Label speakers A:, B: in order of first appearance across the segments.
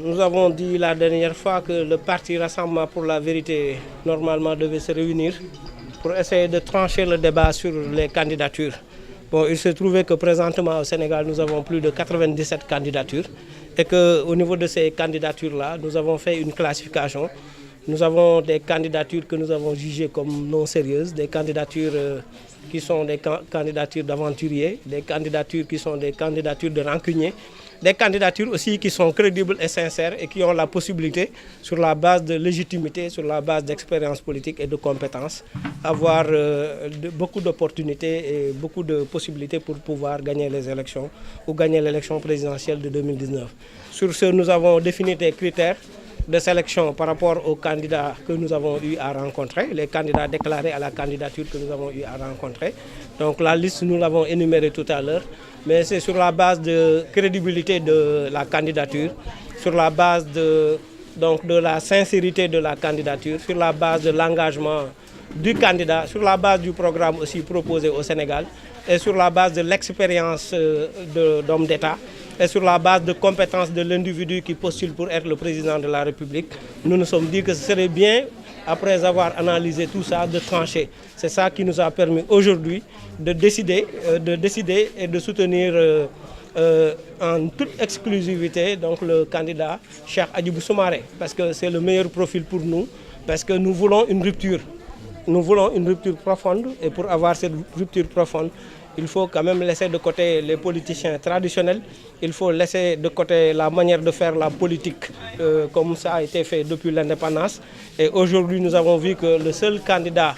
A: Nous avons dit la dernière fois que le parti Rassemblement pour la vérité normalement devait se réunir pour essayer de trancher le débat sur les candidatures. Bon, il se trouvait que présentement au Sénégal, nous avons plus de 97 candidatures et qu'au niveau de ces candidatures-là, nous avons fait une classification. Nous avons des candidatures que nous avons jugées comme non sérieuses, des candidatures qui sont des candidatures d'aventuriers, des candidatures qui sont des candidatures de rancuniers, des candidatures aussi qui sont crédibles et sincères et qui ont la possibilité, sur la base de légitimité, sur la base d'expérience politique et de compétences, avoir beaucoup d'opportunités et beaucoup de possibilités pour pouvoir gagner les élections ou gagner l'élection présidentielle de 2019. Sur ce, nous avons défini des critères de sélection par rapport aux candidats que nous avons eu à rencontrer, les candidats déclarés à la candidature que nous avons eu à rencontrer. Donc la liste, nous l'avons énumérée tout à l'heure, mais c'est sur la base de crédibilité de la candidature, sur la base de la sincérité de la candidature, sur la base de l'engagement du candidat, sur la base du programme aussi proposé au Sénégal et sur la base de l'expérience d'homme d'État et sur la base de compétences de l'individu qui postule pour être le président de la République. Nous nous sommes dit que ce serait bien, après avoir analysé tout ça, de trancher. C'est ça qui nous a permis aujourd'hui de décider et de soutenir en toute exclusivité donc, le candidat Cheikh Hadjibou Soumaré, parce que c'est le meilleur profil pour nous, parce que nous voulons une rupture. Nous voulons une rupture profonde et pour avoir cette rupture profonde, il faut quand même laisser de côté les politiciens traditionnels, il faut laisser de côté la manière de faire la politique comme ça a été fait depuis l'indépendance. Et aujourd'hui, nous avons vu que le seul candidat,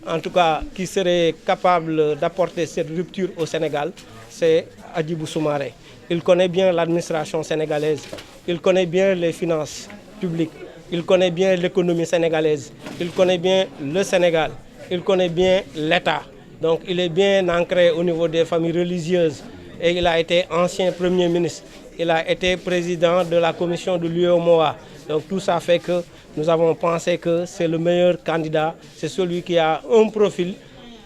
A: en tout cas, qui serait capable d'apporter cette rupture au Sénégal, c'est Hadjibou Soumaré. Il connaît bien l'administration sénégalaise, il connaît bien les finances publiques, il connaît bien l'économie sénégalaise, il connaît bien le Sénégal, il connaît bien l'État. Donc il est bien ancré au niveau des familles religieuses et il a été ancien Premier ministre. Il a été président de la commission de l'UEMOA. Donc tout ça fait que nous avons pensé que c'est le meilleur candidat, c'est celui qui a un profil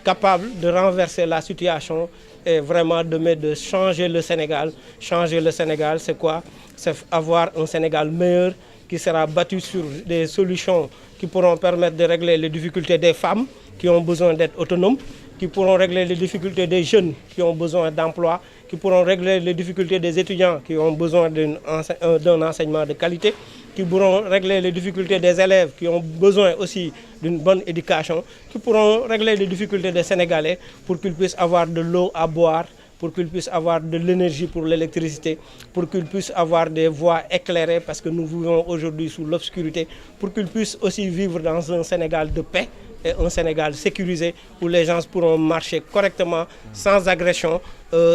A: capable de renverser la situation et vraiment de changer le Sénégal. Changer le Sénégal, c'est quoi? C'est avoir un Sénégal meilleur qui sera bâti sur des solutions qui pourront permettre de régler les difficultés des femmes qui ont besoin d'être autonomes, qui pourront régler les difficultés des jeunes qui ont besoin d'emploi, qui pourront régler les difficultés des étudiants qui ont besoin d'un enseignement de qualité, qui pourront régler les difficultés des élèves qui ont besoin aussi d'une bonne éducation, qui pourront régler les difficultés des Sénégalais pour qu'ils puissent avoir de l'eau à boire, pour qu'ils puissent avoir de l'énergie pour l'électricité, pour qu'ils puissent avoir des voies éclairées parce que nous vivons aujourd'hui sous l'obscurité, pour qu'ils puissent aussi vivre dans un Sénégal de paix et un Sénégal sécurisé où les gens pourront marcher correctement, sans agression,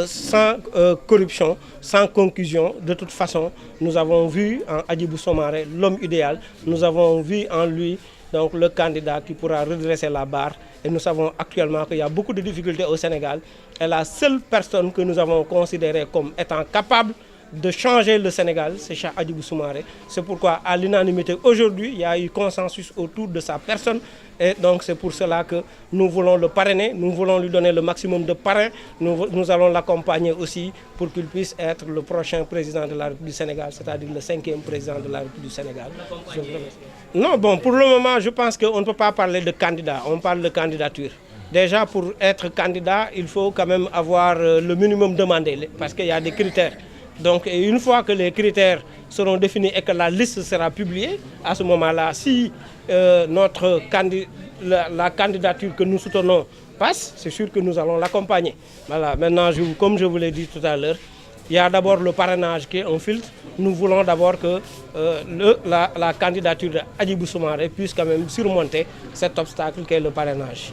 A: sans corruption, sans concussion. De toute façon, nous avons vu en Hadjibou Soumaré l'homme idéal, nous avons vu en lui donc, le candidat qui pourra redresser la barre. Et nous savons actuellement qu'il y a beaucoup de difficultés au Sénégal. Et la seule personne que nous avons considérée comme étant capable de changer le Sénégal, c'est Cheikh Hadjibou Soumaré. C'est pourquoi, à l'unanimité, aujourd'hui, il y a eu consensus autour de sa personne. Et donc, c'est pour cela que nous voulons le parrainer, nous voulons lui donner le maximum de parrain. Nous allons l'accompagner aussi pour qu'il puisse être le prochain président de la République du Sénégal, c'est-à-dire le 5e président de la République du Sénégal. Non, bon, pour le moment, je pense qu'on ne peut pas parler de candidat, on parle de candidature. Déjà, pour être candidat, il faut quand même avoir le minimum demandé, parce qu'il y a des critères. Donc, une fois que les critères seront définis et que la liste sera publiée, à ce moment-là, si la candidature que nous soutenons passe, c'est sûr que nous allons l'accompagner. Voilà. Maintenant, comme je vous l'ai dit tout à l'heure, il y a d'abord le parrainage qui est un filtre. Nous voulons d'abord que la candidature de Hadjibou Soumaré puisse quand même surmonter cet obstacle qu'est le parrainage.